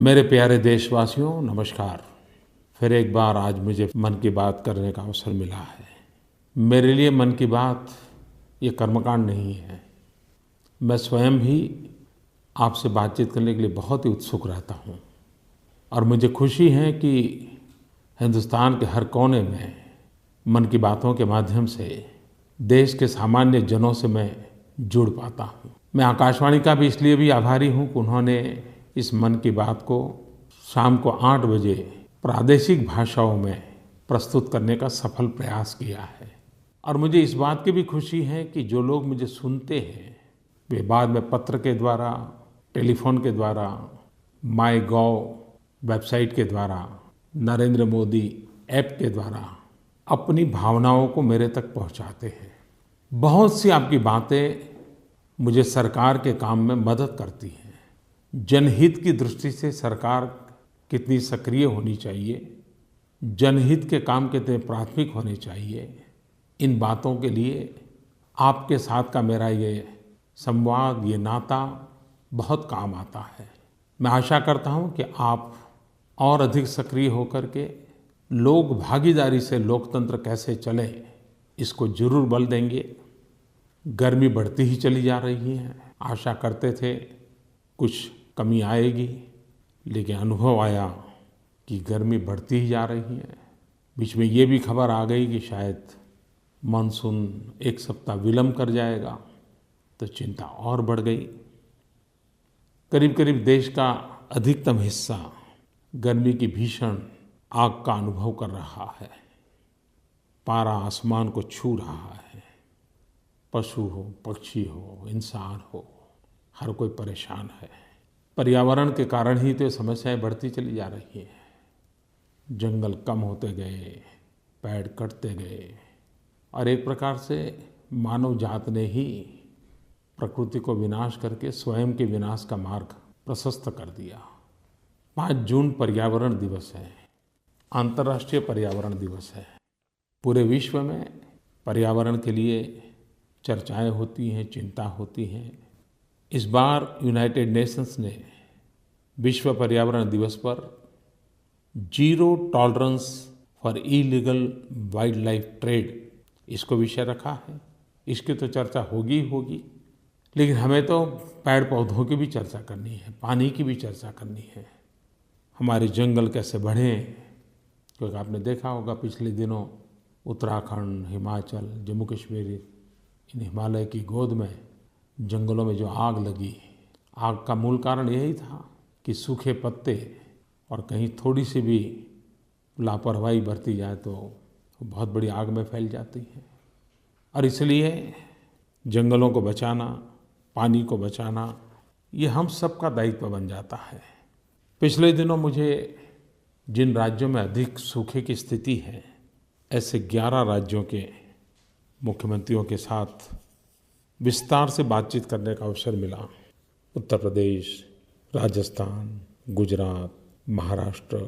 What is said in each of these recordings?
मेरे प्यारे देशवासियों, नमस्कार। फिर एक बार आज मुझे मन की बात करने का अवसर मिला है। मेरे लिए मन की बात ये कर्मकांड नहीं है। मैं स्वयं भी आपसे बातचीत करने के लिए बहुत ही उत्सुक रहता हूँ और मुझे खुशी है कि हिंदुस्तान के हर कोने में मन की बातों के माध्यम से देश के सामान्य जनों से मैं जुड़ पाता हूँ। मैं आकाशवाणी का भी इसलिए भी आभारी हूँ कि उन्होंने इस मन की बात को शाम को 8 बजे प्रादेशिक भाषाओं में प्रस्तुत करने का सफल प्रयास किया है। और मुझे इस बात की भी खुशी है कि जो लोग मुझे सुनते हैं वे बाद में पत्र के द्वारा, टेलीफोन के द्वारा, माईगोव वेबसाइट के द्वारा, नरेंद्र मोदी ऐप के द्वारा अपनी भावनाओं को मेरे तक पहुंचाते हैं। बहुत सी आपकी बातें मुझे सरकार के काम में मदद करती हैं। जनहित की दृष्टि से सरकार कितनी सक्रिय होनी चाहिए, जनहित के काम कितने प्राथमिक होने चाहिए, इन बातों के लिए आपके साथ का मेरा ये संवाद, ये नाता बहुत काम आता है। मैं आशा करता हूँ कि आप और अधिक सक्रिय होकर के लोक भागीदारी से लोकतंत्र कैसे चले, इसको जरूर बल देंगे। गर्मी बढ़ती ही चली जा रही है। आशा करते थे कुछ कमी आएगी, लेकिन अनुभव आया कि गर्मी बढ़ती ही जा रही है। बीच में ये भी खबर आ गई कि शायद मानसून एक सप्ताह विलम्ब कर जाएगा, तो चिंता और बढ़ गई। करीब करीब देश का अधिकतम हिस्सा गर्मी की भीषण आग का अनुभव कर रहा है। पारा आसमान को छू रहा है। पशु हो, पक्षी हो, इंसान हो, हर कोई परेशान है। पर्यावरण के कारण ही तो समस्याएं बढ़ती चली जा रही हैं। जंगल कम होते गए, पेड़ कटते गए और एक प्रकार से मानव जात ने ही प्रकृति को विनाश करके स्वयं के विनाश का मार्ग प्रशस्त कर दिया। 5 जून पर्यावरण दिवस है, अंतर्राष्ट्रीय पर्यावरण दिवस है। पूरे विश्व में पर्यावरण के लिए चर्चाएं होती हैं, चिंता होती हैं। इस बार यूनाइटेड नेशंस ने विश्व पर्यावरण दिवस पर zero tolerance for illegal wild life trade इसको विषय रखा है। इसकी तो चर्चा होगी ही होगी, लेकिन हमें तो पेड़ पौधों की भी चर्चा करनी है, पानी की भी चर्चा करनी है। हमारे जंगल कैसे बढ़ें, क्योंकि आपने देखा होगा पिछले दिनों उत्तराखंड, हिमाचल, जम्मू कश्मीर, इन हिमालय की गोद में जंगलों में जो आग लगी, आग का मूल कारण यही था कि सूखे पत्ते और कहीं थोड़ी सी भी लापरवाही बरती जाए तो बहुत बड़ी आग में फैल जाती है। और इसलिए जंगलों को बचाना, पानी को बचाना, ये हम सबका दायित्व बन जाता है। पिछले दिनों मुझे जिन राज्यों में अधिक सूखे की स्थिति है, ऐसे 11 राज्यों के मुख्यमंत्रियों के साथ विस्तार से बातचीत करने का अवसर मिला। उत्तर प्रदेश, राजस्थान, गुजरात, महाराष्ट्र,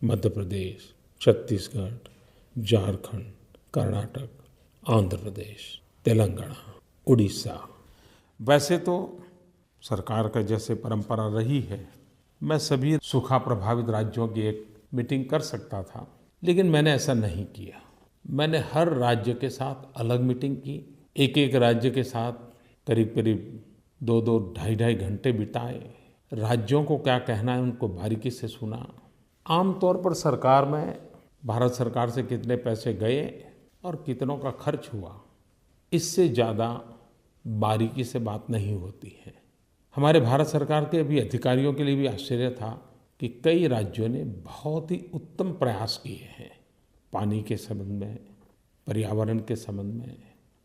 मध्य प्रदेश, छत्तीसगढ़, झारखंड, कर्नाटक, आंध्र प्रदेश, तेलंगाना, उड़ीसा। वैसे तो सरकार का जैसे परंपरा रही है, मैं सभी सूखा प्रभावित राज्यों की एक मीटिंग कर सकता था, लेकिन मैंने ऐसा नहीं किया। मैंने हर राज्य के साथ अलग मीटिंग की। एक राज्य के साथ करीब करीब 2-2, ढाई घंटे बिताए। राज्यों को क्या कहना है उनको बारीकी से सुना। आमतौर पर सरकार में भारत सरकार से कितने पैसे गए और कितनों का खर्च हुआ, इससे ज़्यादा बारीकी से बात नहीं होती है। हमारे भारत सरकार के भी अधिकारियों के लिए भी आश्चर्य था कि कई राज्यों ने बहुत ही उत्तम प्रयास किए हैं। पानी के संबंध में, पर्यावरण के संबंध में,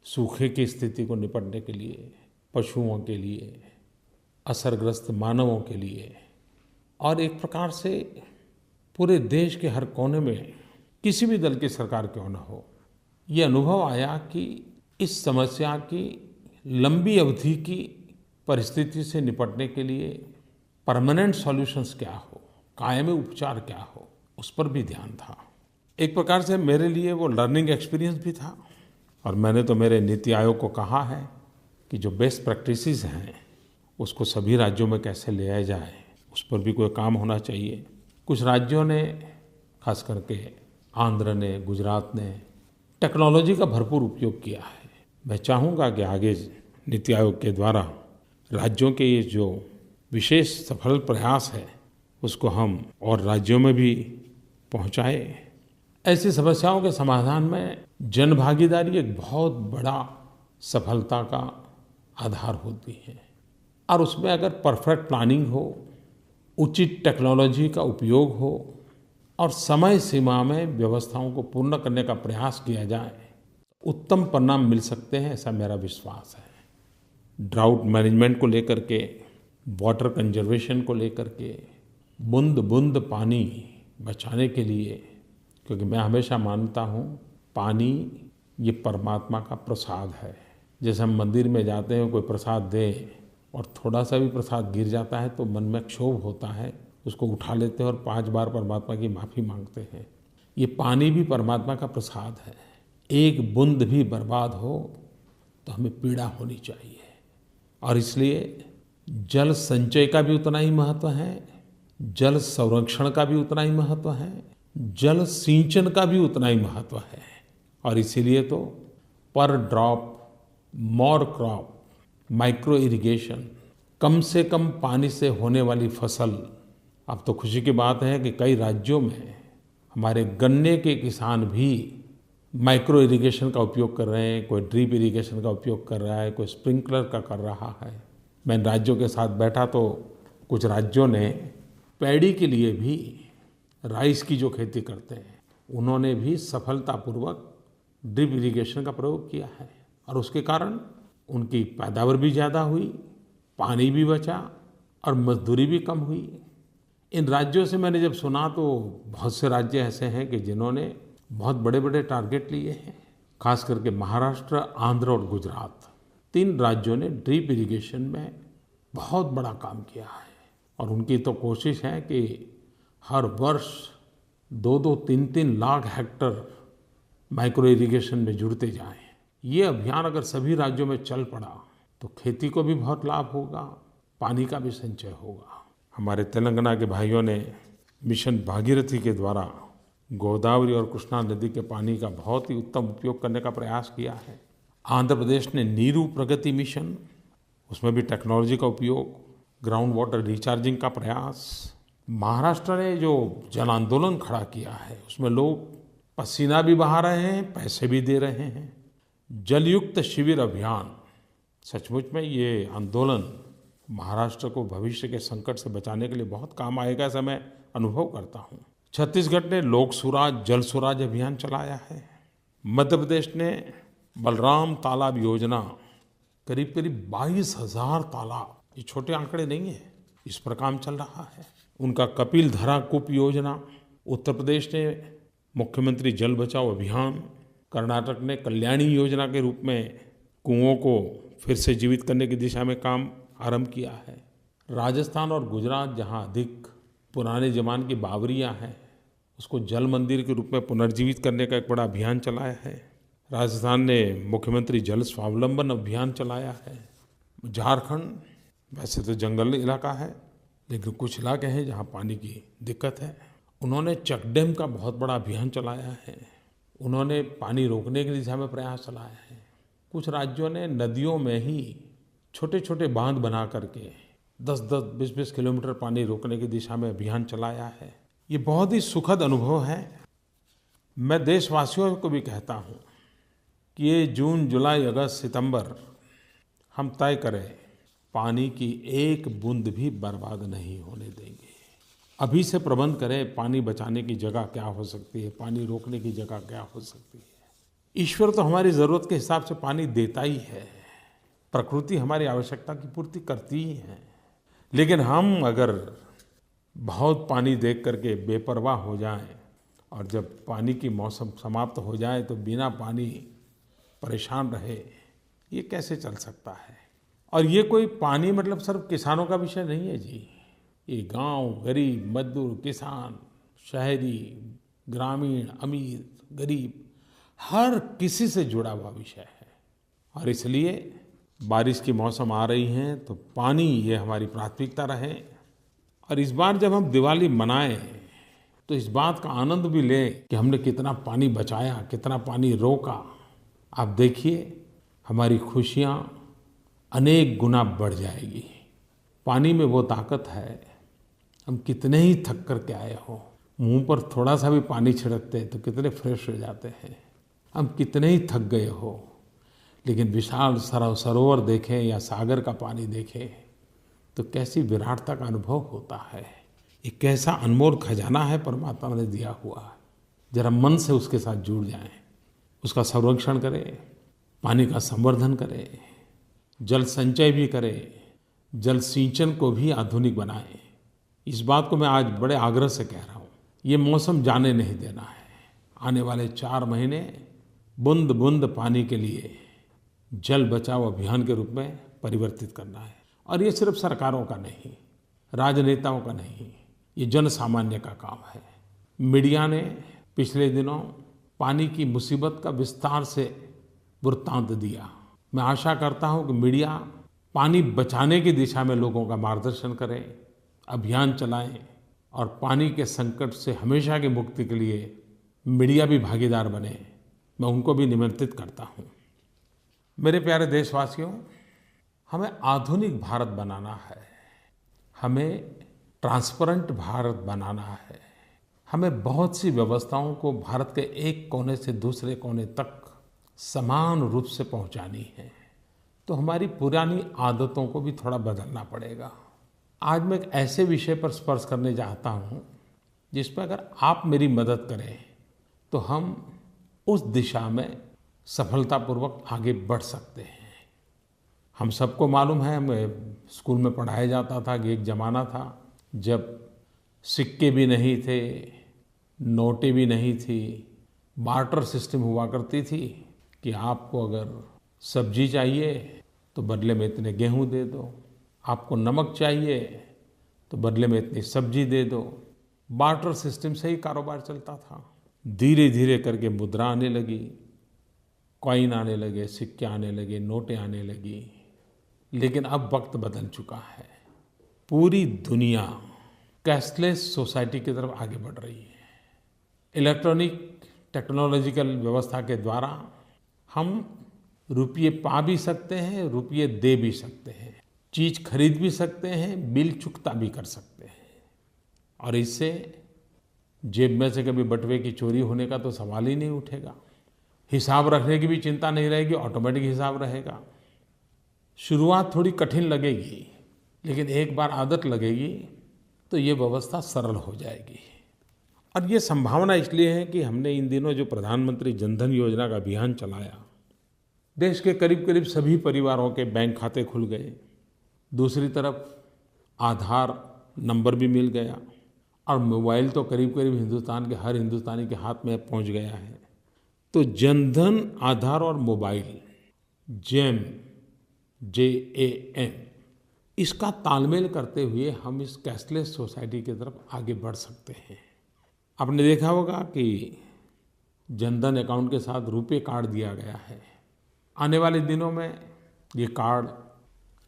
सूखे की स्थिति को निपटने के लिए, पशुओं के लिए, असरग्रस्त मानवों के लिए, और एक प्रकार से पूरे देश के हर कोने में किसी भी दल की सरकार क्यों न हो, ये अनुभव आया कि इस समस्या की लंबी अवधि की परिस्थिति से निपटने के लिए परमानेंट सॉल्यूशंस क्या हो, कायमी उपचार क्या हो, उस पर भी ध्यान था। एक प्रकार से मेरे लिए वो लर्निंग एक्सपीरियंस भी था। और मैंने तो मेरे नीति आयोग को कहा है कि जो बेस्ट प्रैक्टिसेस हैं उसको सभी राज्यों में कैसे ले आया जाए, उस पर भी कोई काम होना चाहिए। कुछ राज्यों ने, खास करके आंध्र ने, गुजरात ने टेक्नोलॉजी का भरपूर उपयोग किया है। मैं चाहूँगा कि आगे नीति आयोग के द्वारा राज्यों के ये जो विशेष सफल प्रयास है उसको हम और राज्यों में भी पहुँचाएं। ऐसी समस्याओं के समाधान में जनभागीदारी एक बहुत बड़ा सफलता का आधार होती है और उसमें अगर परफेक्ट प्लानिंग हो, उचित टेक्नोलॉजी का उपयोग हो और समय सीमा में व्यवस्थाओं को पूर्ण करने का प्रयास किया जाए, उत्तम परिणाम मिल सकते हैं, ऐसा मेरा विश्वास है। ड्राउट मैनेजमेंट को लेकर के, वाटर कंजर्वेशन को लेकर के, बूंद बूंद पानी बचाने के लिए, क्योंकि मैं हमेशा मानता हूँ पानी ये परमात्मा का प्रसाद है। जैसे हम मंदिर में जाते हैं, कोई प्रसाद दे और थोड़ा सा भी प्रसाद गिर जाता है तो मन में क्षोभ होता है, उसको उठा लेते हैं और 5 बार परमात्मा की माफ़ी मांगते हैं। ये पानी भी परमात्मा का प्रसाद है। एक बूंद भी बर्बाद हो तो हमें पीड़ा होनी चाहिए और इसलिए जल संचय का भी उतना ही महत्व है, जल संरक्षण का भी उतना ही महत्व है, जल सिंचन का भी उतना ही महत्व है। और इसीलिए तो per drop more crop, micro irrigation, कम से कम पानी से होने वाली फसल। अब तो खुशी की बात है कि कई राज्यों में हमारे गन्ने के किसान भी माइक्रो इरिगेशन का उपयोग कर रहे हैं, कोई ड्रिप इरिगेशन का उपयोग कर रहा है, कोई स्प्रिंकलर का कर रहा है। मैं राज्यों के साथ बैठा तो कुछ राज्यों ने पैडी के लिए भी, राइस की जो खेती करते हैं, उन्होंने भी सफलतापूर्वक ड्रिप इरिगेशन का प्रयोग किया है और उसके कारण उनकी पैदावार भी ज़्यादा हुई, पानी भी बचा और मजदूरी भी कम हुई। इन राज्यों से मैंने जब सुना तो बहुत से राज्य ऐसे हैं कि जिन्होंने बहुत बड़े-बड़े टारगेट लिए हैं। खास करके महाराष्ट्र, आंध्र और गुजरात, 3 राज्यों ने ड्रिप इरिगेशन में बहुत बड़ा काम किया है और उनकी तो कोशिश है कि हर वर्ष 2-2, 3-3 लाख हेक्टेयर माइक्रो इरिगेशन में जुड़ते जाएं। ये अभियान अगर सभी राज्यों में चल पड़ा तो खेती को भी बहुत लाभ होगा, पानी का भी संचय होगा। हमारे तेलंगाना के भाइयों ने मिशन भागीरथी के द्वारा गोदावरी और कृष्णा नदी के पानी का बहुत ही उत्तम उपयोग करने का प्रयास किया है। आंध्र प्रदेश ने नीरू प्रगति मिशन, उसमें भी टेक्नोलॉजी का उपयोग, ग्राउंड वाटर रिचार्जिंग का प्रयास। महाराष्ट्र ने जो जन आंदोलन खड़ा किया है उसमें लोग पसीना भी बहा रहे हैं, पैसे भी दे रहे हैं। जलयुक्त शिविर अभियान, सचमुच में ये आंदोलन महाराष्ट्र को भविष्य के संकट से बचाने के लिए बहुत काम आएगा, ऐसा मैं अनुभव करता हूँ। छत्तीसगढ़ ने लोक सुराज, जल सुराज अभियान चलाया है। मध्य प्रदेश ने बलराम तालाब योजना, करीब 22,000 तालाब, ये छोटे आंकड़े नहीं हैं, इस पर काम चल रहा है। उनका कपिल धरा कूप योजना, उत्तर प्रदेश ने मुख्यमंत्री जल बचाओ अभियान, कर्नाटक ने कल्याणी योजना के रूप में कुओं को फिर से जीवित करने की दिशा में काम आरंभ किया है। राजस्थान और गुजरात, जहां अधिक पुराने ज़माने की बावरियां हैं, उसको जल मंदिर के रूप में पुनर्जीवित करने का एक बड़ा अभियान चलाया है। राजस्थान ने मुख्यमंत्री जल स्वावलंबन अभियान चलाया है। झारखंड वैसे तो जंगल इलाका है, लेकिन कुछ इलाके हैं जहां पानी की दिक्कत है। उन्होंने चेक डैम का बहुत बड़ा अभियान चलाया है। उन्होंने पानी रोकने की दिशा में प्रयास चलाया है। कुछ राज्यों ने नदियों में ही छोटे-छोटे बांध बना करके 10-10, 20-20 किलोमीटर पानी रोकने की दिशा में अभियान चलाया है। ये बहुत ही सुखद अनुभव है। मैं देशवासियों को भी कहता हूँ कि ये जून, जुलाई, अगस्त, सितंबर हम तय करें, पानी की एक बूंद भी बर्बाद नहीं होने देंगे। अभी से प्रबंध करें, पानी बचाने की जगह क्या हो सकती है, पानी रोकने की जगह क्या हो सकती है। ईश्वर तो हमारी ज़रूरत के हिसाब से पानी देता ही है, प्रकृति हमारी आवश्यकता की पूर्ति करती ही है। लेकिन हम अगर बहुत पानी देख करके बेपरवाह हो जाएं और जब पानी की मौसम समाप्त हो जाए तो बिना पानी परेशान रहे, ये कैसे चल सकता है। और ये कोई पानी मतलब सिर्फ किसानों का विषय नहीं है जी। ये गांव, गरीब, मजदूर, किसान, शहरी, ग्रामीण, अमीर, गरीब, हर किसी से जुड़ा हुआ विषय है। और इसलिए बारिश की मौसम आ रही हैं तो पानी ये हमारी प्राथमिकता रहे और इस बार जब हम दिवाली मनाएं तो इस बात का आनंद भी लें कि हमने कितना पानी बचाया, कितना पानी रोका। आप देखिए हमारी खुशियाँ अनेक गुना बढ़ जाएगी। पानी में वो ताकत है, हम कितने ही थक कर के आए हों, मुंह पर थोड़ा सा भी पानी छिड़कते हैं तो कितने फ्रेश हो जाते हैं। हम कितने ही थक गए हो, लेकिन विशाल सरोवर देखें या सागर का पानी देखें तो कैसी विराटता का अनुभव होता है। ये कैसा अनमोल खजाना है परमात्मा ने दिया हुआ। जरा मन से उसके साथ जुड़ जाएं, उसका संरक्षण करें, पानी का संवर्धन करें, जल संचय भी करें, जल सिंचन को भी आधुनिक बनाएं। इस बात को मैं आज बड़े आग्रह से कह रहा हूँ। ये मौसम जाने नहीं देना है। आने वाले 4 महीने बूंद बूंद पानी के लिए जल बचाओ अभियान के रूप में परिवर्तित करना है। और ये सिर्फ सरकारों का नहीं, राजनेताओं का नहीं, ये जन सामान्य का काम है। मीडिया ने पिछले दिनों पानी की मुसीबत का विस्तार से वृत्तांत दिया। मैं आशा करता हूँ कि मीडिया पानी बचाने की दिशा में लोगों का मार्गदर्शन करे, अभियान चलाएं और पानी के संकट से हमेशा की मुक्ति के लिए मीडिया भी भागीदार बने। मैं उनको भी निमंत्रित करता हूँ। मेरे प्यारे देशवासियों, हमें आधुनिक भारत बनाना है, हमें ट्रांसपेरेंट भारत बनाना है, हमें बहुत सी व्यवस्थाओं को भारत के एक कोने से दूसरे कोने तक समान रूप से पहुंचानी है। तो हमारी पुरानी आदतों को भी थोड़ा बदलना पड़ेगा। आज मैं एक ऐसे विषय पर स्पर्श करने चाहता हूं जिस पर अगर आप मेरी मदद करें तो हम उस दिशा में सफलतापूर्वक आगे बढ़ सकते हैं। हम सबको मालूम है, हमें स्कूल में पढ़ाया जाता था कि एक ज़माना था जब सिक्के भी नहीं थे, नोटें भी नहीं थी, बार्टर सिस्टम हुआ करती थी कि आपको अगर सब्जी चाहिए तो बदले में इतने गेहूं दे दो, आपको नमक चाहिए तो बदले में इतनी सब्जी दे दो। बार्टर सिस्टम से ही कारोबार चलता था। धीरे धीरे करके मुद्रा आने लगी, कॉइन आने लगे, सिक्के आने लगे, नोटें आने लगी। लेकिन अब वक्त बदल चुका है। पूरी दुनिया कैशलेस सोसाइटी की तरफ आगे बढ़ रही है। इलेक्ट्रॉनिक टेक्नोलॉजिकल व्यवस्था के द्वारा हम रुपये पा भी सकते हैं, रुपये दे भी सकते हैं, चीज़ खरीद भी सकते हैं, बिल चुकता भी कर सकते हैं। और इससे जेब में से कभी बटुए की चोरी होने का तो सवाल ही नहीं उठेगा। हिसाब रखने की भी चिंता नहीं रहेगी, ऑटोमेटिक हिसाब रहेगा। शुरुआत थोड़ी कठिन लगेगी, लेकिन एक बार आदत लगेगी तो ये व्यवस्था सरल हो जाएगी। और ये संभावना इसलिए है कि हमने इन दिनों जो प्रधानमंत्री जनधन योजना का अभियान चलाया, देश के करीब करीब सभी परिवारों के बैंक खाते खुल गए। दूसरी तरफ आधार नंबर भी मिल गया और मोबाइल तो करीब करीब हिंदुस्तान के हर हिंदुस्तानी के हाथ में पहुंच गया है। तो जनधन, आधार और मोबाइल, जेम, JAM, इसका तालमेल करते हुए हम इस कैशलेस सोसाइटी की तरफ आगे बढ़ सकते हैं। आपने देखा होगा कि जनधन अकाउंट के साथ रुपे कार्ड दिया गया है। आने वाले दिनों में ये कार्ड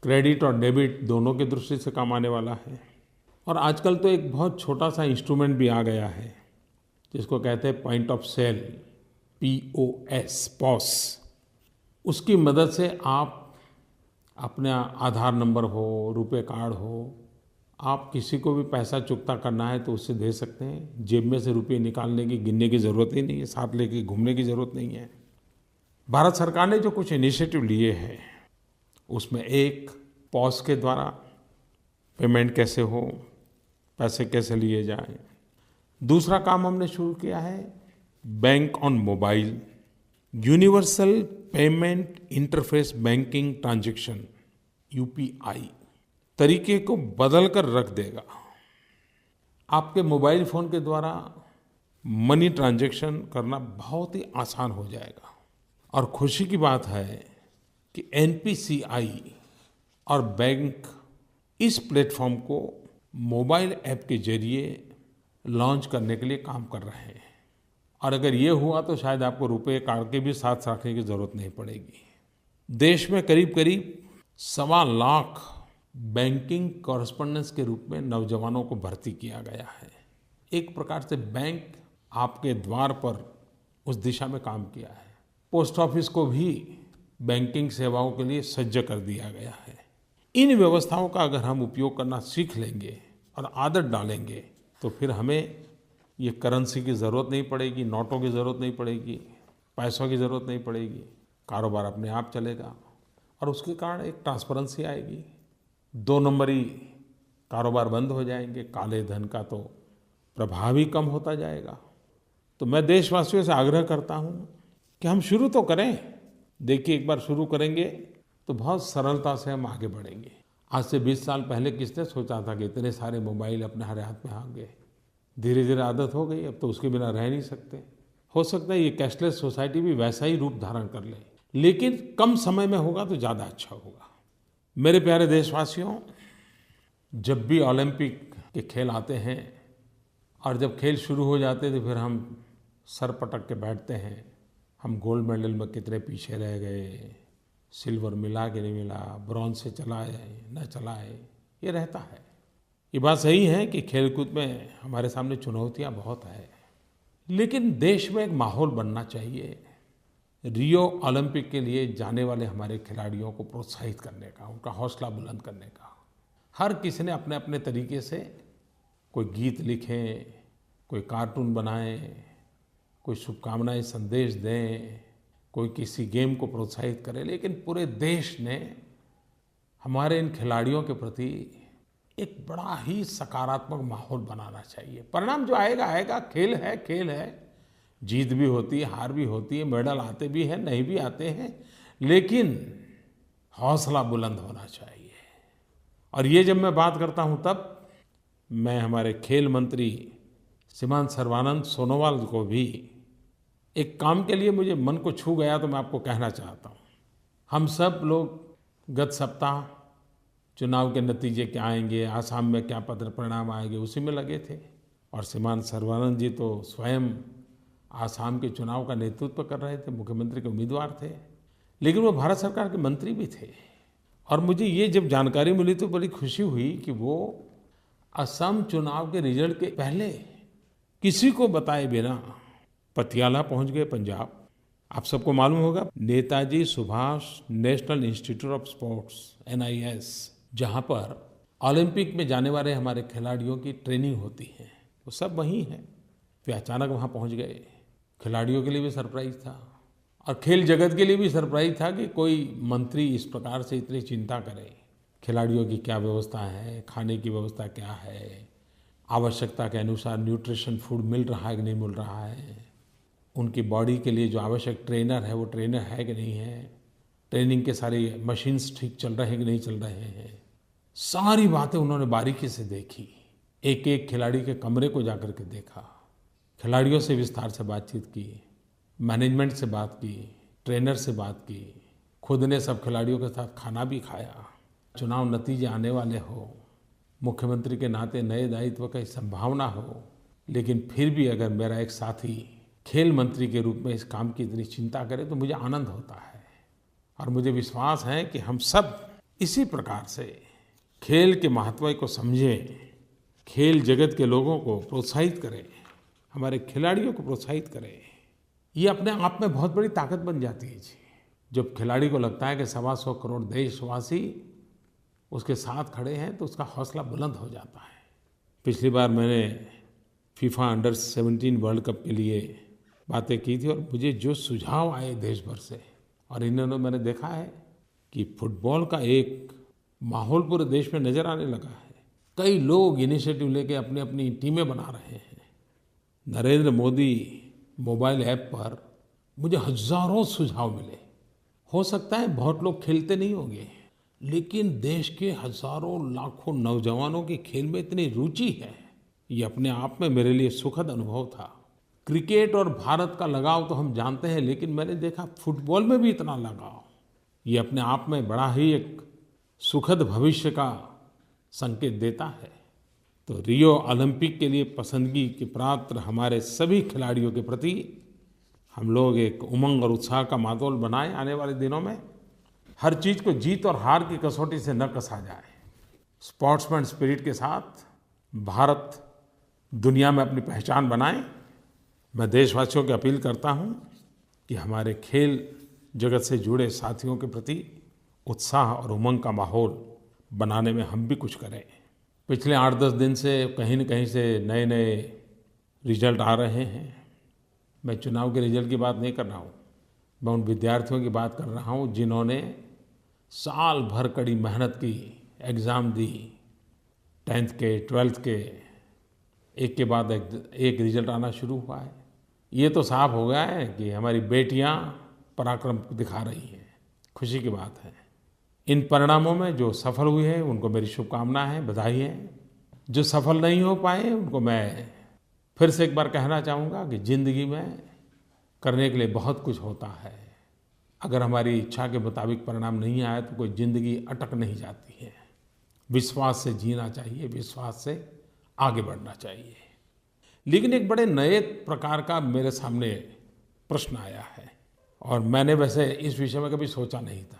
क्रेडिट और डेबिट दोनों की दृष्टि से काम आने वाला है। और आजकल तो एक बहुत छोटा सा इंस्ट्रूमेंट भी आ गया है जिसको कहते हैं पॉइंट ऑफ सेल, POS। उसकी मदद से आप अपना आधार नंबर हो, रुपए कार्ड हो, आप किसी को भी पैसा चुकता करना है तो उससे दे सकते हैं। जेब में से रुपये निकालने की, गिनने की ज़रूरत ही नहीं है, साथ लेके घूमने की ज़रूरत नहीं है। भारत सरकार ने जो कुछ इनिशिएटिव लिए हैं उसमें एक POS के द्वारा पेमेंट कैसे हो, पैसे कैसे लिए जाएं। दूसरा काम हमने शुरू किया है bank on mobile, universal payment interface banking transaction, UPI तरीके को बदल कर रख देगा। आपके मोबाइल फ़ोन के द्वारा मनी ट्रांजैक्शन करना बहुत ही आसान हो जाएगा। और खुशी की बात है कि NPCI और बैंक इस प्लेटफॉर्म को मोबाइल ऐप के जरिए लॉन्च करने के लिए काम कर रहे हैं। और अगर ये हुआ तो शायद आपको रुपए कार्ड के भी साथ रखने की ज़रूरत नहीं पड़ेगी। देश में करीब करीब 1.25 लाख बैंकिंग कॉरेस्पोंडेंस के रूप में नौजवानों को भर्ती किया गया है। एक प्रकार से बैंक आपके द्वार पर उस दिशा में काम किया है। पोस्ट ऑफिस को भी बैंकिंग सेवाओं के लिए सज्ज कर दिया गया है। इन व्यवस्थाओं का अगर हम उपयोग करना सीख लेंगे और आदत डालेंगे तो फिर हमें ये करेंसी की ज़रूरत नहीं पड़ेगी, नोटों की ज़रूरत नहीं पड़ेगी, पैसों की ज़रूरत नहीं पड़ेगी। कारोबार अपने आप चलेगा और उसके कारण एक ट्रांसपेरेंसी आएगी। 2 नंबरी कारोबार बंद हो जाएंगे, काले धन का तो प्रभाव ही कम होता जाएगा। तो मैं देशवासियों से आग्रह करता हूँ कि हम शुरू तो करें। देखिए, एक बार शुरू करेंगे तो बहुत सरलता से हम आगे बढ़ेंगे। आज से 20 साल पहले किसने सोचा था कि इतने सारे मोबाइल अपने हर हाथ में आ गए। धीरे धीरे आदत हो गई, अब तो उसके बिना रह नहीं सकते। हो सकता है ये कैशलेस सोसाइटी भी वैसा ही रूप धारण कर ले, लेकिन कम समय में होगा तो ज़्यादा अच्छा होगा। मेरे प्यारे देशवासियों, जब भी ओलंपिक के खेल आते हैं और जब खेल शुरू हो जाते हैं तो फिर हम सर पटक के बैठते हैं, हम गोल्ड मेडल में कितने पीछे रह गए, सिल्वर मिला कि नहीं मिला, ब्रॉन्ज से चला है न चला है, ये रहता है। ये बात सही है कि खेलकूद में हमारे सामने चुनौतियाँ बहुत है, लेकिन देश में एक माहौल बनना चाहिए रियो ओलंपिक के लिए जाने वाले हमारे खिलाड़ियों को प्रोत्साहित करने का, उनका हौसला बुलंद करने का। हर किसी ने अपने अपने तरीके से कोई गीत लिखें, कोई कार्टून बनाएं, कोई शुभकामनाएं संदेश दें, कोई किसी गेम को प्रोत्साहित करे, लेकिन पूरे देश ने हमारे इन खिलाड़ियों के प्रति एक बड़ा ही सकारात्मक माहौल बनाना चाहिए। परिणाम जो आएगा आएगा, खेल है, खेल है, जीत भी होती है, हार भी होती है, मेडल आते भी हैं, नहीं भी आते हैं, लेकिन हौसला बुलंद होना चाहिए। और ये जब मैं बात करता हूँ तब मैं हमारे खेल मंत्री श्रीमान सर्बानंद सोनोवाल को भी एक काम के लिए मुझे मन को छू गया तो मैं आपको कहना चाहता हूँ। हम सब लोग गत सप्ताह चुनाव के नतीजे क्या आएंगे, आसाम में क्या परिणाम आएंगे, उसी में लगे थे। और श्रीमान सर्बानंद जी तो स्वयं आसाम के चुनाव का नेतृत्व कर रहे थे, मुख्यमंत्री के उम्मीदवार थे, लेकिन वो भारत सरकार के मंत्री भी थे। और मुझे ये जब जानकारी मिली तो बड़ी खुशी हुई कि वो असम चुनाव के रिजल्ट के पहले किसी को बताए बिना पटियाला पहुंच गए, पंजाब। आप सबको मालूम होगा, Netaji Subhash national institute of sports NIS, जहां पर ओलंपिक में जाने वाले हमारे खिलाड़ियों की ट्रेनिंग होती है, वो सब वहीं है। वे अचानक वहां पहुंच गए। खिलाड़ियों के लिए भी सरप्राइज था और खेल जगत के लिए भी सरप्राइज था कि कोई मंत्री इस प्रकार से इतनी चिंता करे। खिलाड़ियों की क्या व्यवस्था है, खाने की व्यवस्था क्या है, आवश्यकता के अनुसार न्यूट्रिशन फूड मिल रहा है कि नहीं मिल रहा है, उनकी बॉडी के लिए जो आवश्यक ट्रेनर है वो ट्रेनर है कि नहीं है, ट्रेनिंग के सारे मशीन्स ठीक चल रहे हैं कि नहीं चल रहे हैं, सारी बातें उन्होंने बारीकी से देखी। एक एक खिलाड़ी के कमरे को जाकर के देखा, खिलाड़ियों से विस्तार से बातचीत की, मैनेजमेंट से बात की, ट्रेनर से बात की, खुद ने सब खिलाड़ियों के साथ खाना भी खाया। चुनाव नतीजे आने वाले हो, मुख्यमंत्री के नाते नए दायित्व की संभावना हो, लेकिन फिर भी अगर मेरा एक साथी खेल मंत्री के रूप में इस काम की इतनी चिंता करे तो मुझे आनंद होता है। और मुझे विश्वास है कि हम सब इसी प्रकार से खेल के महत्व को समझें, खेल जगत के लोगों को प्रोत्साहित करें, हमारे खिलाड़ियों को प्रोत्साहित करें। ये अपने आप में बहुत बड़ी ताकत बन जाती है जी। जब खिलाड़ी को लगता है कि 125 करोड़ देशवासी उसके साथ खड़े हैं तो उसका हौसला बुलंद हो जाता है। पिछली बार मैंने FIFA अंडर-17 वर्ल्ड कप के लिए बातें की थी और मुझे जो सुझाव आए देश भर से, और इन्होंने मैंने देखा है कि फुटबॉल का एक माहौल पूरे देश में नज़र आने लगा है। कई लोग इनिशिएटिव लेके अपनी अपनी टीमें बना रहे हैं। नरेंद्र मोदी मोबाइल ऐप पर मुझे हज़ारों सुझाव मिले। हो सकता है बहुत लोग खेलते नहीं होंगे, लेकिन देश के हज़ारों लाखों नौजवानों की खेल में इतनी रुचि है, ये अपने आप में मेरे लिए सुखद अनुभव था। क्रिकेट और भारत का लगाव तो हम जानते हैं, लेकिन मैंने देखा फुटबॉल में भी इतना लगाव, ये अपने आप में बड़ा ही एक सुखद भविष्य का संकेत देता है। तो रियो ओलंपिक के लिए पसंदगी के पात्र हमारे सभी खिलाड़ियों के प्रति हम लोग एक उमंग और उत्साह का माहौल बनाएं। आने वाले दिनों में हर चीज़ को जीत और हार की कसौटी से न कसा जाए। स्पोर्ट्समैन स्पिरिट के साथ भारत दुनिया में अपनी पहचान बनाए। मैं देशवासियों की अपील करता हूँ कि हमारे खेल जगत से जुड़े साथियों के प्रति उत्साह और उमंग का माहौल बनाने में हम भी कुछ करें। पिछले 8-10 दिन से कहीं न कहीं से नए-नए रिजल्ट आ रहे हैं। मैं चुनाव के रिजल्ट की बात नहीं कर रहा हूँ, मैं उन विद्यार्थियों की बात कर रहा हूँ जिन्होंने साल भर कड़ी मेहनत की, एग्ज़ाम दी, 10th के, 12th के, एक के बाद एक रिजल्ट आना शुरू हुआ है। ये तो साफ हो गया है कि हमारी बेटियां पराक्रम दिखा रही हैं, खुशी की बात है। इन परिणामों में जो सफल हुए हैं उनको मेरी शुभकामनाएं हैं, बधाई है। जो सफल नहीं हो पाए उनको मैं फिर से एक बार कहना चाहूँगा कि ज़िंदगी में करने के लिए बहुत कुछ होता है। अगर हमारी इच्छा के मुताबिक परिणाम नहीं आए तो कोई ज़िंदगी अटक नहीं जाती है। विश्वास से जीना चाहिए, विश्वास से आगे बढ़ना चाहिए। लेकिन एक बड़े नए प्रकार का मेरे सामने प्रश्न आया है और मैंने वैसे इस विषय में कभी सोचा नहीं था,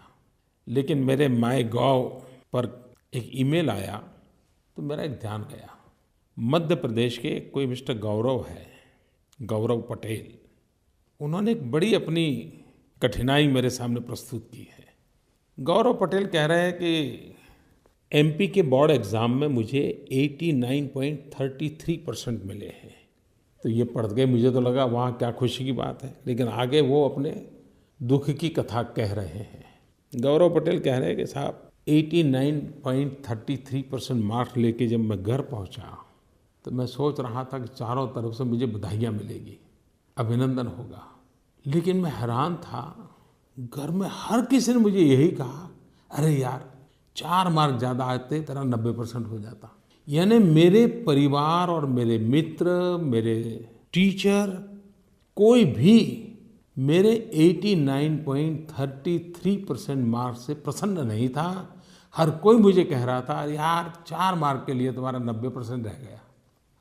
लेकिन मेरे माईगोव पर एक ईमेल आया तो मेरा एक ध्यान गया। मध्य प्रदेश के कोई मिस्टर गौरव है, गौरव पटेल, उन्होंने एक बड़ी अपनी कठिनाई मेरे सामने प्रस्तुत की है। गौरव पटेल कह रहे हैं कि एमपी के बोर्ड एग्ज़ाम में मुझे 89.33% मिले हैं। तो ये पढ़ के मुझे तो लगा वहाँ क्या खुशी की बात है, लेकिन आगे वो अपने दुख की कथा कह रहे हैं। गौरव पटेल कह रहे हैं कि साहब 89.33% मार्क्स लेके जब मैं घर पहुँचा तो मैं सोच रहा था कि चारों तरफ से मुझे बधाइयाँ मिलेगी, अभिनंदन होगा। लेकिन मैं हैरान था, घर में हर किसी ने मुझे यही कहा, अरे यार 4 मार्क ज़्यादा आते तेरा 90% हो जाता। यानी मेरे परिवार और मेरे मित्र, मेरे टीचर, कोई भी मेरे 89.33% मार्क्स से प्रसन्न नहीं था। हर कोई मुझे कह रहा था, यार 4 मार्क के लिए तुम्हारा 90% रह गया।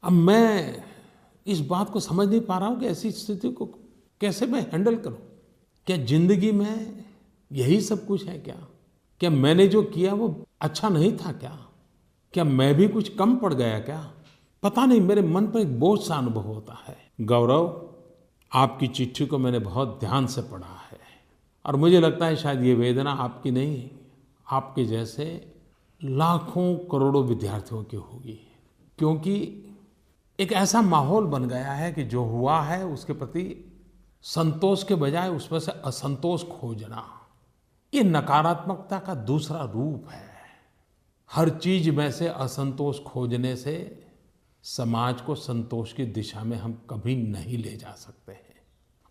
अब मैं इस बात को समझ नहीं पा रहा हूँ कि ऐसी स्थिति को कैसे मैं हैंडल करूँ। क्या ज़िंदगी में यही सब कुछ है क्या? क्या मैंने जो किया वो अच्छा नहीं था क्या? क्या मैं भी कुछ कम पड़ गया क्या? पता नहीं, मेरे मन पर एक बोझ सा अनुभव होता है। गौरव, आपकी चिट्ठी को मैंने बहुत ध्यान से पढ़ा है और मुझे लगता है शायद ये वेदना आपकी नहीं, आपके जैसे लाखों करोड़ों विद्यार्थियों की होगी। क्योंकि एक ऐसा माहौल बन गया है कि जो हुआ है उसके प्रति संतोष के बजाय उसमें से असंतोष खोजना, ये नकारात्मकता का दूसरा रूप है। हर चीज में से असंतोष खोजने से समाज को संतोष की दिशा में हम कभी नहीं ले जा सकते हैं।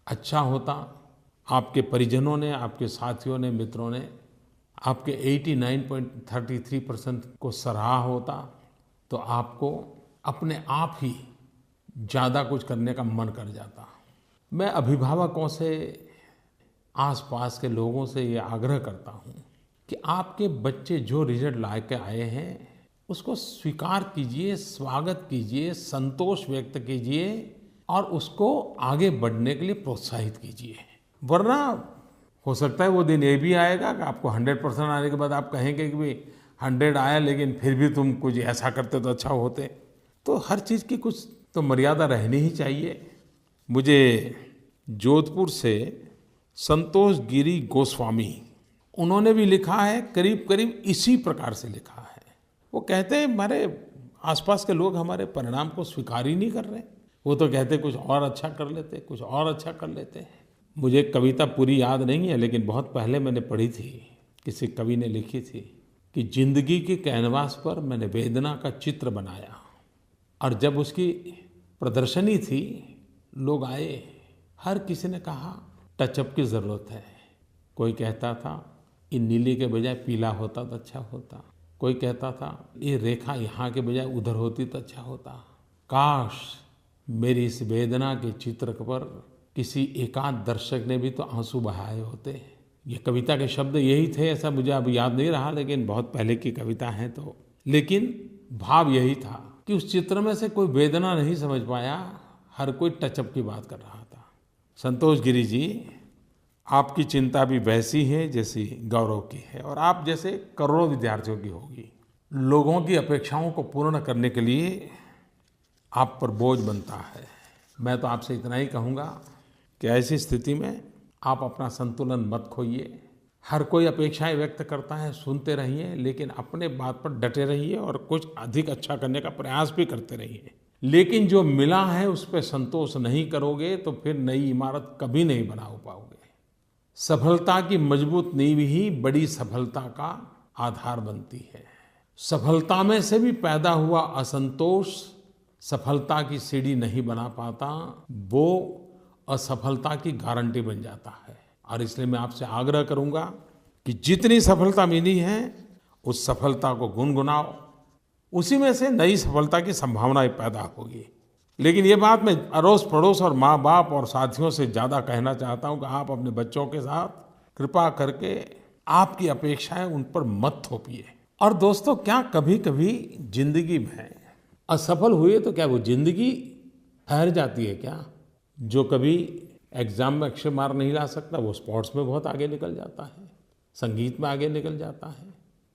अच्छा होता आपके परिजनों ने, आपके साथियों ने, मित्रों ने आपके 89.33% को सराहा होता तो आपको अपने आप ही ज़्यादा कुछ करने का मन कर जाता। मैं अभिभावकों से, आसपास के लोगों से ये आग्रह करता हूँ कि आपके बच्चे जो रिजल्ट ला के आए हैं उसको स्वीकार कीजिए, स्वागत कीजिए, संतोष व्यक्त कीजिए और उसको आगे बढ़ने के लिए प्रोत्साहित कीजिए। वरना हो सकता है वो दिन ये भी आएगा कि आपको 100% आने के बाद आप कहेंगे कि भाई 100 आया लेकिन फिर भी तुम कुछ ऐसा करते तो अच्छा होते। तो हर चीज़ की कुछ तो मर्यादा रहनी ही चाहिए। मुझे जोधपुर से संतोष गिरी गोस्वामी, उन्होंने भी लिखा है, करीब करीब इसी प्रकार से लिखा है। वो कहते हैं हमारे आसपास के लोग हमारे परिणाम को स्वीकार ही नहीं कर रहे। वो तो कहते कुछ और अच्छा कर लेते, कुछ और अच्छा कर लेते हैं। मुझे कविता पूरी याद नहीं है, लेकिन बहुत पहले मैंने पढ़ी थी, किसी कवि ने लिखी थी कि जिंदगी के कैनवास पर मैंने वेदना का चित्र बनाया और जब उसकी प्रदर्शनी थी, लोग आए, हर किसी ने कहा टचअप की ज़रूरत है। कोई कहता था ये नीले के बजाय पीला होता तो अच्छा होता। कोई कहता था ये रेखा यहाँ के बजाय उधर होती तो अच्छा होता। काश मेरी इस वेदना के चित्र पर किसी एकांत दर्शक ने भी तो आंसू बहाए होते। ये कविता के शब्द यही थे, ऐसा मुझे अब याद नहीं रहा, लेकिन बहुत पहले की कविता है तो। लेकिन भाव यही था कि उस चित्र में से कोई वेदना नहीं समझ पाया, हर कोई टचअप की बात कर रहा था। संतोष गिरी जी, आपकी चिंता भी वैसी है जैसी गौरव की है और आप जैसे करोड़ों विद्यार्थियों की होगी। लोगों की अपेक्षाओं को पूर्ण करने के लिए आप पर बोझ बनता है। मैं तो आपसे इतना ही कहूँगा कि ऐसी स्थिति में आप अपना संतुलन मत खोइए। हर कोई अपेक्षाएं व्यक्त करता है, सुनते रहिए, लेकिन अपने बात पर डटे रहिए और कुछ अधिक अच्छा करने का प्रयास भी करते रहिए। लेकिन जो मिला है उस पर संतोष नहीं करोगे तो फिर नई इमारत कभी नहीं बना पाओगे। सफलता की मजबूत नींव ही बड़ी सफलता का आधार बनती है। सफलता में से भी पैदा हुआ असंतोष सफलता की सीढ़ी नहीं बना पाता, वो असफलता की गारंटी बन जाता है। और इसलिए मैं आपसे आग्रह करूंगा कि जितनी सफलता मिली है उस सफलता को गुनगुनाओ, उसी में से नई सफलता की संभावनाएं पैदा होगी। लेकिन ये बात मैं अड़ोस पड़ोस और माँ बाप और साथियों से ज़्यादा कहना चाहता हूँ कि आप अपने बच्चों के साथ कृपा करके आपकी अपेक्षाएं उन पर मत थोपिए। और दोस्तों, क्या कभी कभी जिंदगी में असफल हुए तो क्या वो जिंदगी ठहर जाती है क्या? जो कभी एग्जाम में अक्षर मार्क नहीं ला सकता वो स्पोर्ट्स में बहुत आगे निकल जाता है, संगीत में आगे निकल जाता है,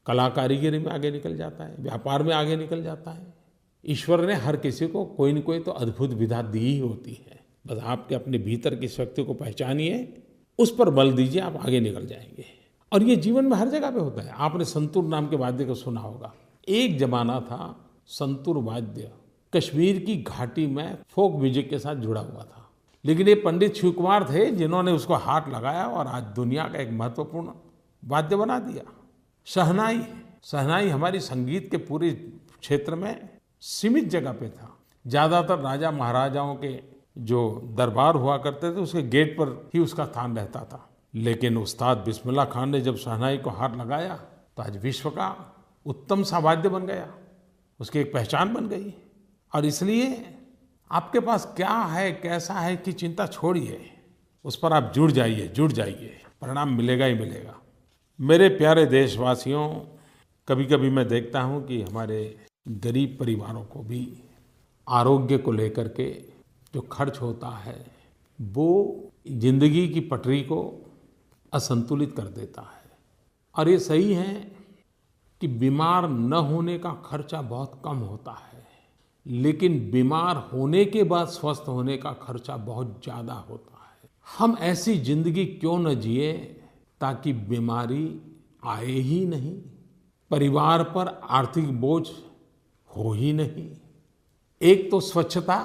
कला कारीगरी में आगे निकल जाता है, व्यापार में आगे निकल जाता है। ईश्वर ने हर किसी को कोई न कोई तो अद्भुत विधा दी ही होती है। बस आपके अपने भीतर की शक्ति को पहचानिए, उस पर बल दीजिए, आप आगे निकल जाएंगे। और ये जीवन में हर जगह पे होता है। आपने संतूर नाम के वाद्य को सुना होगा। एक जमाना था संतूर वाद्य कश्मीर की घाटी में फोक म्यूजिक के साथ जुड़ा हुआ था। लेकिन ये पंडित शिव कुमार थे जिन्होंने उसको हाथ लगाया और आज दुनिया का एक महत्वपूर्ण वाद्य बना दिया। शहनाई, शहनाई हमारी संगीत के पूरे क्षेत्र में सीमित जगह पे था। ज़्यादातर राजा महाराजाओं के जो दरबार हुआ करते थे उसके गेट पर ही उसका स्थान रहता था। लेकिन उस्ताद बिस्मिल्लाह खान ने जब शहनाई को हाथ लगाया तो आज विश्व का उत्तम सा वाद्य बन गया, उसकी एक पहचान बन गई। और इसलिए आपके पास क्या है, कैसा है कि चिंता छोड़िए, उस पर आप जुड़ जाइए, परिणाम मिलेगा ही मिलेगा। मेरे प्यारे देशवासियों, कभी कभी मैं देखता हूँ कि हमारे गरीब परिवारों को भी आरोग्य को लेकर के जो खर्च होता है वो जिंदगी की पटरी को असंतुलित कर देता है। और ये सही है कि बीमार न होने का खर्चा बहुत कम होता है, लेकिन बीमार होने के बाद स्वस्थ होने का खर्चा बहुत ज़्यादा होता है। हम ऐसी जिंदगी क्यों न जिए ताकि बीमारी आए ही नहीं, परिवार पर आर्थिक बोझ हो ही नहीं। एक तो स्वच्छता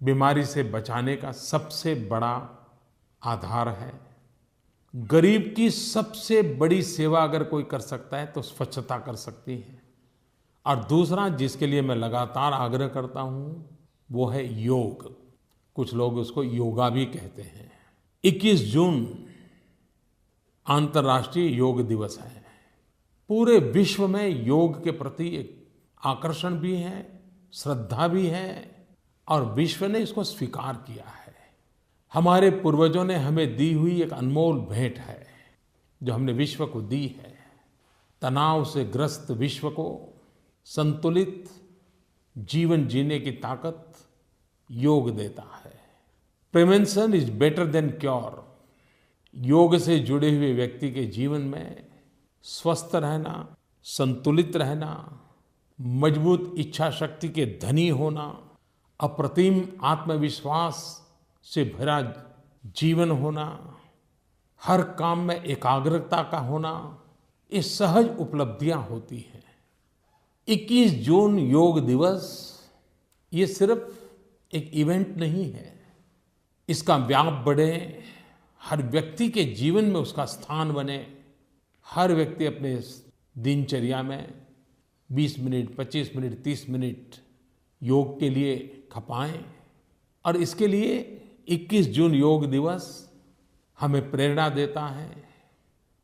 बीमारी से बचाने का सबसे बड़ा आधार है। गरीब की सबसे बड़ी सेवा अगर कोई कर सकता है तो स्वच्छता कर सकती है। और दूसरा जिसके लिए मैं लगातार आग्रह करता हूँ वो है योग। कुछ लोग उसको योगा भी कहते हैं। 21 जून अंतर्राष्ट्रीय योग दिवस है। पूरे विश्व में योग के प्रति एक आकर्षण भी है, श्रद्धा भी है, और विश्व ने इसको स्वीकार किया है। हमारे पूर्वजों ने हमें दी हुई एक अनमोल भेंट है जो हमने विश्व को दी है। तनाव से ग्रस्त विश्व को संतुलित जीवन जीने की ताकत योग देता है। Prevention is better than cure. योग से जुड़े हुए व्यक्ति के जीवन में स्वस्थ रहना, संतुलित रहना, मजबूत इच्छा शक्ति के धनी होना, अप्रतिम आत्मविश्वास से भरा जीवन होना, हर काम में एकाग्रता का होना, ये सहज उपलब्धियां होती हैं। 21 जून योग दिवस ये सिर्फ एक इवेंट नहीं है, इसका व्याप बढ़े, हर व्यक्ति के जीवन में उसका स्थान बने। हर व्यक्ति अपने दिनचर्या में 20 मिनट, 25 मिनट, 30 मिनट योग के लिए खपाएं। और इसके लिए 21 जून योग दिवस हमें प्रेरणा देता है।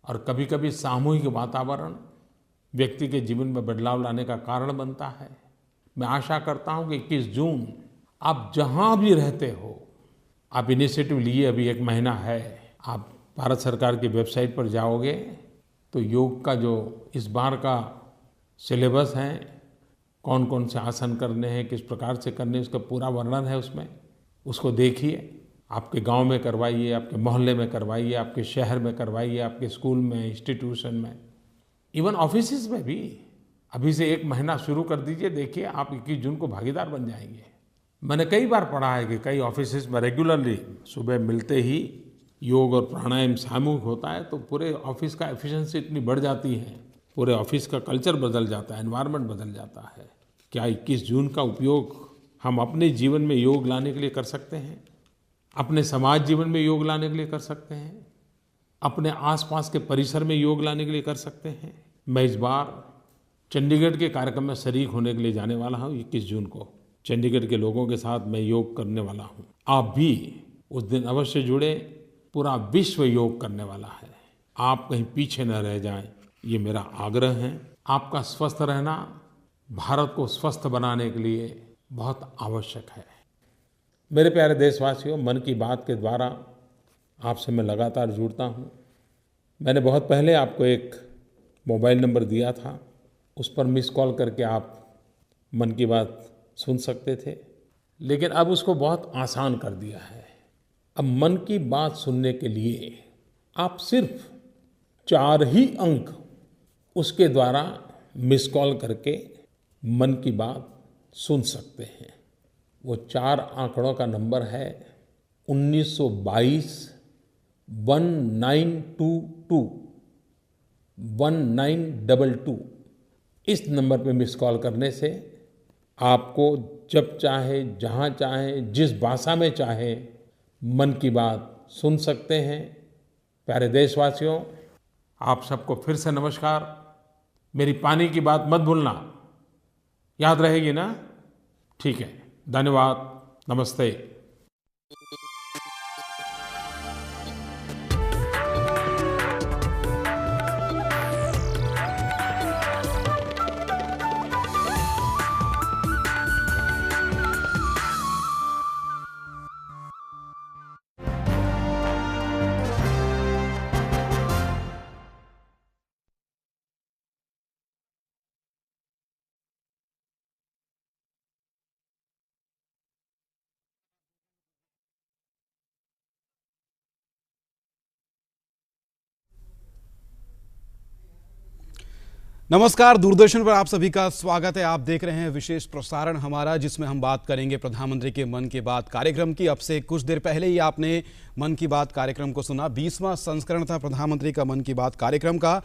और कभी कभी सामूहिक वातावरण व्यक्ति के जीवन में बदलाव लाने का कारण बनता है। मैं आशा करता हूं कि 21 जून आप जहां भी रहते हो, आप इनिशिएटिव लिए। अभी 1 महीना है, आप भारत सरकार की वेबसाइट पर जाओगे तो योग का जो इस बार का सिलेबस है, कौन कौन से आसन करने हैं, किस प्रकार से करने हैं, उसका पूरा वर्णन है उसमें। उसको देखिए, आपके गांव में करवाइए, आपके मोहल्ले में करवाइए, आपके शहर में करवाइए, आपके स्कूल में, इंस्टीट्यूशन में, इवन ऑफिसेज में भी अभी से 1 महीना शुरू कर दीजिए, देखिए आप 21 जून को भागीदार बन जाएंगे। मैंने कई बार पढ़ा है कि कई ऑफिसेज में रेगुलरली सुबह मिलते ही योग और प्राणायाम सामूहिक होता है तो पूरे ऑफिस का एफिशिएंसी इतनी बढ़ जाती है, पूरे ऑफिस का कल्चर बदल जाता है, एनवायरनमेंट बदल जाता है। क्या 21 जून का उपयोग हम अपने जीवन में योग लाने के लिए कर सकते हैं? अपने समाज जीवन में योग लाने के लिए कर सकते हैं? अपने आसपास के परिसर में योग लाने के लिए कर सकते हैं? मैं इस बार चंडीगढ़ के कार्यक्रम में शरीक होने के लिए जाने वाला हूँ। 21 जून को चंडीगढ़ के लोगों के साथ मैं योग करने वाला हूँ। आप भी उस दिन अवश्य जुड़े। पूरा विश्व योग करने वाला है। आप कहीं पीछे न रह जाएं, ये मेरा आग्रह है। आपका स्वस्थ रहना भारत को स्वस्थ बनाने के लिए बहुत आवश्यक है। मेरे प्यारे देशवासियों, मन की बात के द्वारा आपसे मैं लगातार जुड़ता हूँ। मैंने बहुत पहले आपको एक मोबाइल नंबर दिया था, उस पर मिस कॉल करके आप मन की बात सुन सकते थे, लेकिन अब उसको बहुत आसान कर दिया है। अब मन की बात सुनने के लिए आप सिर्फ 4 ही अंक उसके द्वारा मिस कॉल करके मन की बात सुन सकते हैं। वो 4 आंकड़ों का नंबर है 1922 1922 1922। इस नंबर पे मिस कॉल करने से आपको जब चाहे, जहाँ चाहे, जिस भाषा में चाहे मन की बात सुन सकते हैं। प्यारे देशवासियों, आप सबको फिर से नमस्कार। मेरी पानी की बात मत भूलना, याद रहेगी ना? ठीक है, धन्यवाद, नमस्ते। नमस्कार, दूरदर्शन पर आप सभी का स्वागत है। आप देख रहे हैं विशेष प्रसारण हमारा, जिसमें हम बात करेंगे प्रधानमंत्री के मन की बात कार्यक्रम की। अब से कुछ देर पहले ही आपने मन की बात कार्यक्रम को सुना। 20वां संस्करण था प्रधानमंत्री का मन की बात कार्यक्रम का।